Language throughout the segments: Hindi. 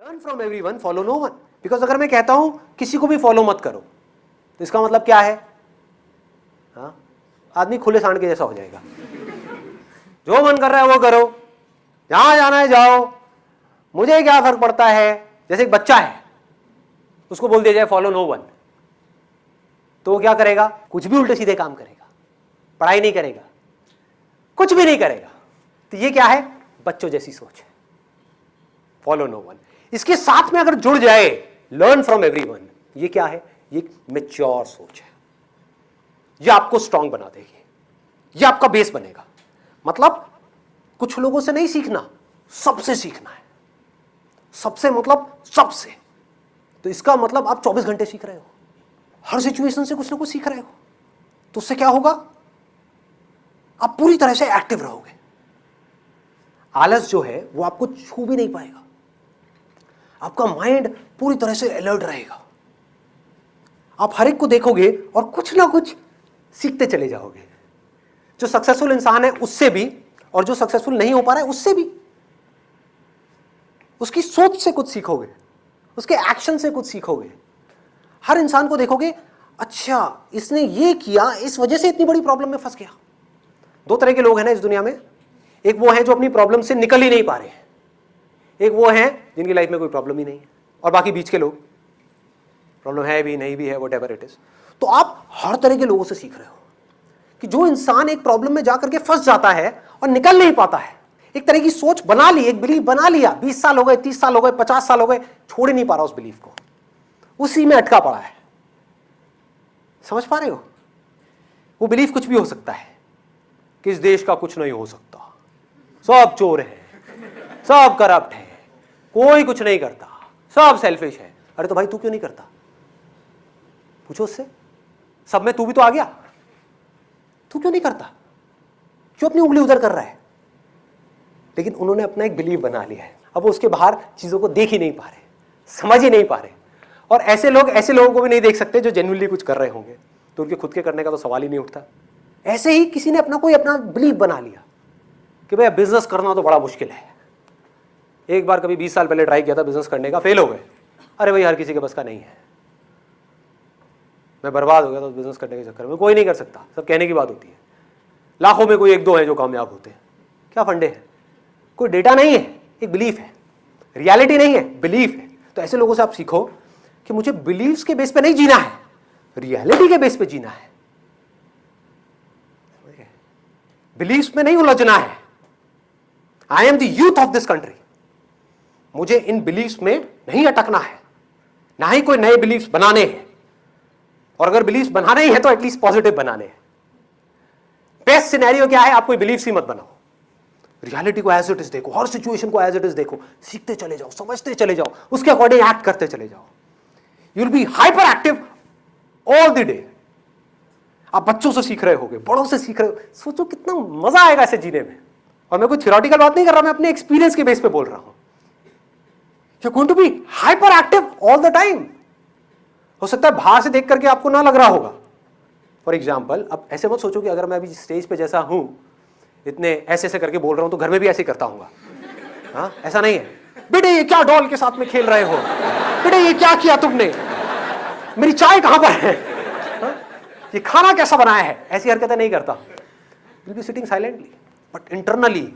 Learn from everyone, follow no one. Because अगर मैं कहता हूं किसी को भी फॉलो मत करो तो इसका मतलब क्या है? हाँ, आदमी खुले सांड के जैसा हो जाएगा। जो मन कर रहा है वो करो, जहां जाना है जाओ, मुझे क्या फर्क पड़ता है। जैसे एक बच्चा है, उसको बोल दिया जाए फॉलो नो वन, तो वो क्या करेगा? कुछ भी उल्टे सीधे काम करेगा, पढ़ाई नहीं करेगा, कुछ भी नहीं करेगा। तो ये क्या है? बच्चों जैसी सोच है, फॉलो नो वन। इसके साथ में अगर जुड़ जाए लर्न फ्रॉम एवरीवन, ये क्या है? ये मैच्योर सोच है। ये आपको स्ट्रांग बना देगी, ये आपका बेस बनेगा। मतलब कुछ लोगों से नहीं सीखना, सबसे सीखना है। सबसे मतलब सबसे। तो इसका मतलब आप 24 घंटे सीख रहे हो, हर सिचुएशन से कुछ ना कुछ सीख रहे हो, तो उससे क्या होगा? आप पूरी तरह से एक्टिव रहोगे। आलस जो है वो आपको छू भी नहीं पाएगा, आपका माइंड पूरी तरह से अलर्ट रहेगा। आप हर एक को देखोगे और कुछ ना कुछ सीखते चले जाओगे। जो सक्सेसफुल इंसान है उससे भी, और जो सक्सेसफुल नहीं हो पा रहा है उससे भी। उसकी सोच से कुछ सीखोगे, उसके एक्शन से कुछ सीखोगे। हर इंसान को देखोगे, अच्छा इसने ये किया, इस वजह से इतनी बड़ी प्रॉब्लम में फंस गया। दो तरह के लोग हैं ना इस दुनिया में। एक वो हैं जो अपनी प्रॉब्लम से निकल ही नहीं पा रहे हैं, एक वो हैं जिनकी लाइफ में कोई प्रॉब्लम ही नहीं है, और बाकी बीच के लोग, प्रॉब्लम है भी नहीं भी है, व्हाटएवर इट इज। तो आप हर तरह के लोगों से सीख रहे हो कि जो इंसान एक प्रॉब्लम में जाकर के फंस जाता है और निकल नहीं पाता है, एक तरह की सोच बना ली, एक बिलीफ बना लिया, 20 साल हो गए, 30 साल हो गए, 50 साल हो गए, छोड़ ही नहीं पा रहा उस बिलीफ को, उसी में अटका पड़ा है। समझ पा रहे हो? वो बिलीफ कुछ भी हो सकता है कि इस देश का कुछ नहीं हो सकता, सब चोर हैं, सब करप्ट हैं, कोई कुछ नहीं करता, सब सेल्फिश है। अरे तो भाई तू क्यों नहीं करता? पूछो उससे। सब में तू भी तो आ गया, तू क्यों नहीं करता? क्यों अपनी उंगली उधर कर रहा है? लेकिन उन्होंने अपना एक बिलीव बना लिया है, अब वो उसके बाहर चीजों को देख ही नहीं पा रहे, समझ ही नहीं पा रहे। और ऐसे लोगों को भी नहीं देख सकते जो जेन्युइनली कुछ कर रहे होंगे, तो उनके खुद के करने का तो सवाल ही नहीं उठता। ऐसे ही किसी ने अपना बिलीव बना लिया कि भाई बिजनेस करना तो बड़ा मुश्किल है। एक बार कभी 20 साल पहले ट्राई किया था बिजनेस करने का, फेल हो गए। अरे भाई हर किसी के बस का नहीं है, मैं बर्बाद हो गया तो बिजनेस करने के चक्कर में। कोई नहीं कर सकता, सब कहने की बात होती है। लाखों में कोई एक दो है जो कामयाब होते हैं। क्या फंडे हैं? कोई डेटा नहीं है, एक बिलीफ है, रियलिटी नहीं है, बिलीफ है। तो ऐसे लोगों से आप सीखो कि मुझे बिलीव्स के बेस पे नहीं जीना है, रियलिटी के बेस पे जीना है। बिलीव्स में नहीं उलझना है। I am the youth of this country, मुझे इन बिलीव्स में नहीं अटकना है, ना ही कोई नए बिलीव्स बनाने हैं। और अगर बिलीव्स बनाने ही है तो एटलीस्ट पॉजिटिव बनाने हैं। बेस्ट सिनेरियो क्या है? आप कोई बिलीव्स ही मत बनाओ, रियलिटी को एज इट इज देखो, हर सिचुएशन को एज इट इज देखो, सीखते चले जाओ, समझते चले जाओ, उसके अकॉर्डिंग एक्ट करते चले जाओ। You will be hyper active all the day. आप बच्चों से सीख रहे होगे, बड़ों से सीख रहे हो, सोचो कितना मजा आएगा ऐसे जीने में। और मैं कोई थ्योरेटिकल बात नहीं कर रहा, मैं अपने एक्सपीरियंस के बेस पे बोल रहा हूं। You are going to be hyper active all the time. हो सकता है बाहर से देख करके आपको ना लग रहा होगा। फॉर एग्जाम्पल, अब ऐसे मत सोचो कि अगर मैं अभी स्टेज पे जैसा हूं, इतने ऐसे करके बोल रहा हूं, तो घर में भी ऐसे करता हूँ। हाँ, ऐसा नहीं है। बेटे ये क्या डॉल के साथ में खेल रहे हो? बेटे ये क्या किया तुमने? मेरी चाय कहां पर है? हाँ? ये खाना कैसा बनाया है? ऐसी हरकतें नहीं करता। Will be sitting silently, but internally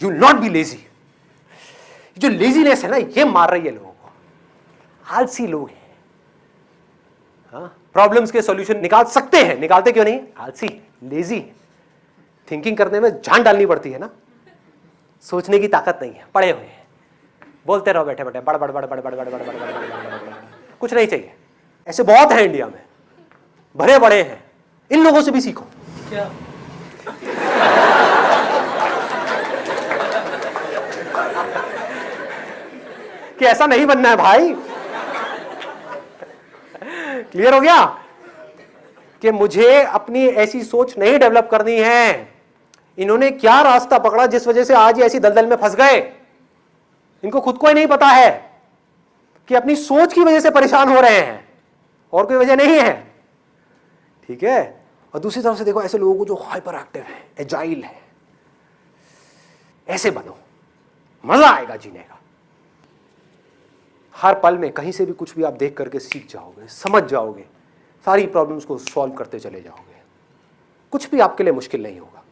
you will not be lazy. जो लेजीनेस है ना, ये मार रही है लोगों को। आलसी लोग हैं। हाँ, प्रॉब्लम्स के सॉल्यूशन निकाल सकते हैं, निकालते क्यों नहीं? आलसी, लेजी। थिंकिंग करने में जान डालनी पड़ती है ना, सोचने की ताकत नहीं है, पड़े हुए हैं, बोलते रहो बैठे बैठे, बड़ बड़ बड़ बड़ बड़ बड़ बड़ बड़, कुछ नहीं चाहिए। ऐसे बहुत हैं इंडिया में, भरे बड़े हैं। इन लोगों से भी सीखो। क्या कि ऐसा नहीं बनना है भाई। क्लियर हो गया कि मुझे अपनी ऐसी सोच नहीं डेवलप करनी है। इन्होंने क्या रास्ता पकड़ा जिस वजह से आज ये ऐसी दलदल में फंस गए? इनको खुद को ही नहीं पता है कि अपनी सोच की वजह से परेशान हो रहे हैं, और कोई वजह नहीं है। ठीक है? और दूसरी तरफ से देखो ऐसे लोगों को जो हाइपर एक्टिव है, एजाइल है, ऐसे बनो, मजा आएगा जीने का। हर पल में कहीं से भी कुछ भी आप देख करके सीख जाओगे, समझ जाओगे, सारी प्रॉब्लम्स को सॉल्व करते चले जाओगे। कुछ भी आपके लिए मुश्किल नहीं होगा,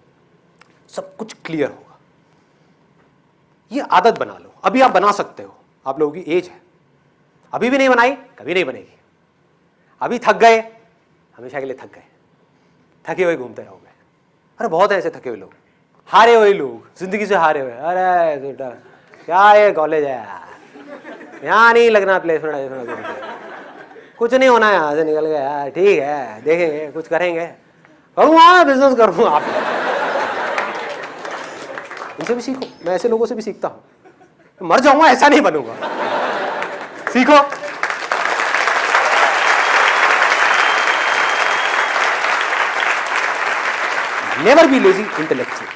सब कुछ क्लियर होगा। ये आदत बना लो। अभी आप बना सकते हो, आप लोगों की एज है। अभी भी नहीं बनाई, कभी नहीं बनेगी। अभी थक गए, हमेशा के लिए थक गए, थके हुए घूमते रहोगे। अरे बहुत ऐसे थके हुए लोग, हारे हुए लोग, जिंदगी से हारे हुए। अरे बेटा क्या ये कॉलेज है यार, यहाँ नहीं लगना प्लेसमेंट, कुछ नहीं होना यहाँ से निकल गया यार। ठीक है देखेंगे, कुछ करेंगे, करूँगा बिजनेस करूँगा। आप इनसे भी सीखो, मैं ऐसे लोगों से भी सीखता हूँ। मर जाऊंगा ऐसा नहीं बनूंगा, सीखो। Never be lazy intellectual,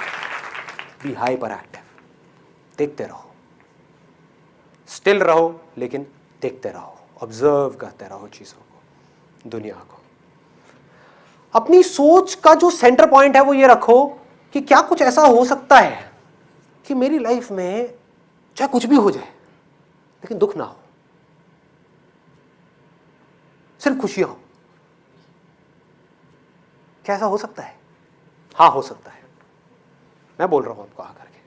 be hyper active. देखते रहो, स्टिल रहो, लेकिन देखते रहो, ऑब्जर्व करते रहो चीजों को, दुनिया को। अपनी सोच का जो सेंटर पॉइंट है वो ये रखो कि क्या कुछ ऐसा हो सकता है कि मेरी लाइफ में चाहे कुछ भी हो जाए लेकिन दुख ना हो, सिर्फ खुशियां हो। क्या ऐसा हो सकता है? हाँ हो सकता है। मैं बोल रहा हूं आपको आकर के।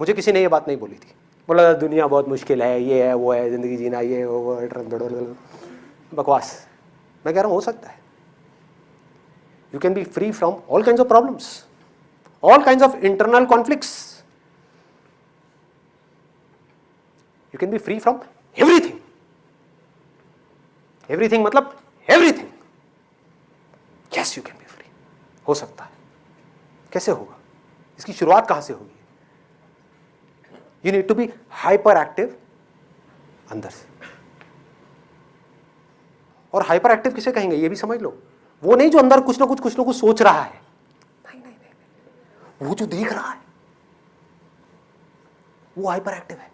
मुझे किसी ने ये बात नहीं बोली थी, बोला दुनिया बहुत मुश्किल है, ये है वो है, जिंदगी जीना ये वो, बकवास। मैं कह रहा हूं हो सकता है। You can be free from all kinds of problems, all kinds of internal conflicts. You can be free from everything. Everything मतलब everything. Yes, you can be free. हो सकता है। कैसे होगा? इसकी शुरुआत कहां से होगी? You need to be hyper active अंदर से। और हाइपर एक्टिव किसे कहेंगे ये भी समझ लो। वो नहीं जो अंदर कुछ ना कुछ सोच रहा है, नहीं, वो जो देख रहा है वो हाइपर एक्टिव है।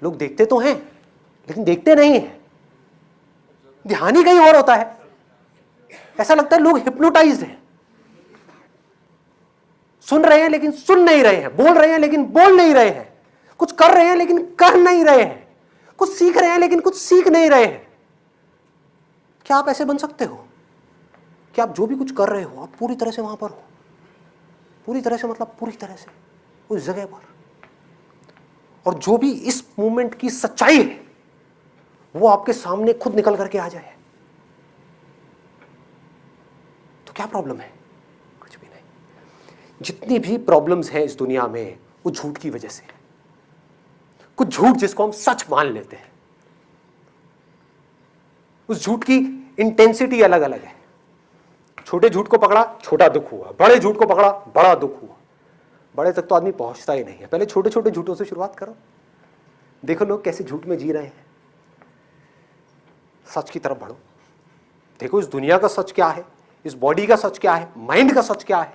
लोग देखते तो हैं लेकिन देखते नहीं हैं, ध्यान ही कहीं और होता है। ऐसा लगता है लोग हिप्नोटाइज्ड हैं, सुन रहे हैं लेकिन सुन नहीं रहे हैं, बोल रहे हैं लेकिन बोल नहीं रहे हैं, कुछ कर रहे हैं लेकिन कर नहीं रहे हैं, कुछ सीख रहे हैं लेकिन कुछ सीख नहीं रहे हैं। क्या आप ऐसे बन सकते हो कि आप जो भी कुछ कर रहे हो आप पूरी तरह से वहां पर हो? पूरी तरह से मतलब पूरी तरह से उस जगह पर, और जो भी इस मूवमेंट की सच्चाई है वो आपके सामने खुद निकल करके आ जाए, तो क्या प्रॉब्लम है? कुछ भी नहीं। जितनी भी प्रॉब्लम्स हैं इस दुनिया में वो झूठ की वजह से है। कुछ झूठ जिसको हम सच मान लेते हैं, उस झूठ की इंटेंसिटी अलग अलग है। छोटे झूठ को पकड़ा, छोटा दुख हुआ, बड़े झूठ को पकड़ा, बड़ा दुख हुआ। बड़े तक तो आदमी पहुंचता ही नहीं है। पहले छोटे छोटे झूठों से शुरुआत करो, देखो लोग कैसे झूठ में जी रहे हैं। सच की तरफ बढ़ो, देखो इस दुनिया का सच क्या है, इस बॉडी का सच क्या है, माइंड का सच क्या है।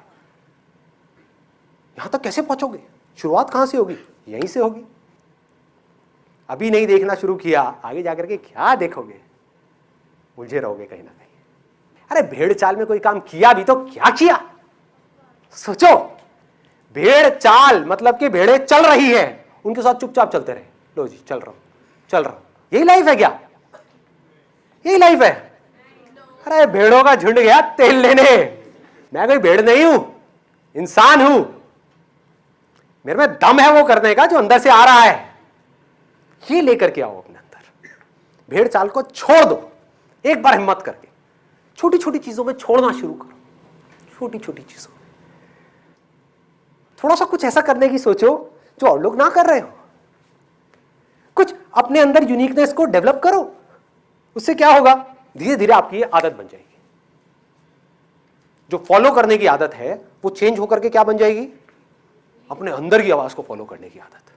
यहां तक कैसे पहुंचोगे? शुरुआत कहां से होगी? यहीं से होगी। अभी नहीं देखना शुरू किया, आगे जाकर के क्या देखोगे? उलझे रहोगे कहीं ना कहीं। अरे भेड़ चाल में कोई काम किया भी तो क्या किया? सोचो, भेड़ चाल मतलब कि भेड़े चल रही है, उनके साथ चुपचाप चलते रहे। लो जी चल रहा हूं। यही लाइफ है क्या? यही लाइफ है? अरे भेड़ों का झुंड गया तेल लेने। मैं कोई भेड़ नहीं हूं, इंसान हूं। मेरे में दम है वो करने का जो अंदर से आ रहा है। ये लेकर के आओ अपने अंदर। भेड़ चाल को छोड़ दो एक बार हिम्मत करके। छोटी छोटी चीजों में छोड़ना शुरू करो, छोटी छोटी चीजों में। थोड़ा सा कुछ ऐसा करने की सोचो जो और लोग ना कर रहे हो। कुछ अपने अंदर यूनिकनेस को डेवलप करो। उससे क्या होगा? धीरे धीरे आपकी ये आदत बन जाएगी। जो फॉलो करने की आदत है वो चेंज होकर के क्या बन जाएगी? अपने अंदर की आवाज को फॉलो करने की आदत।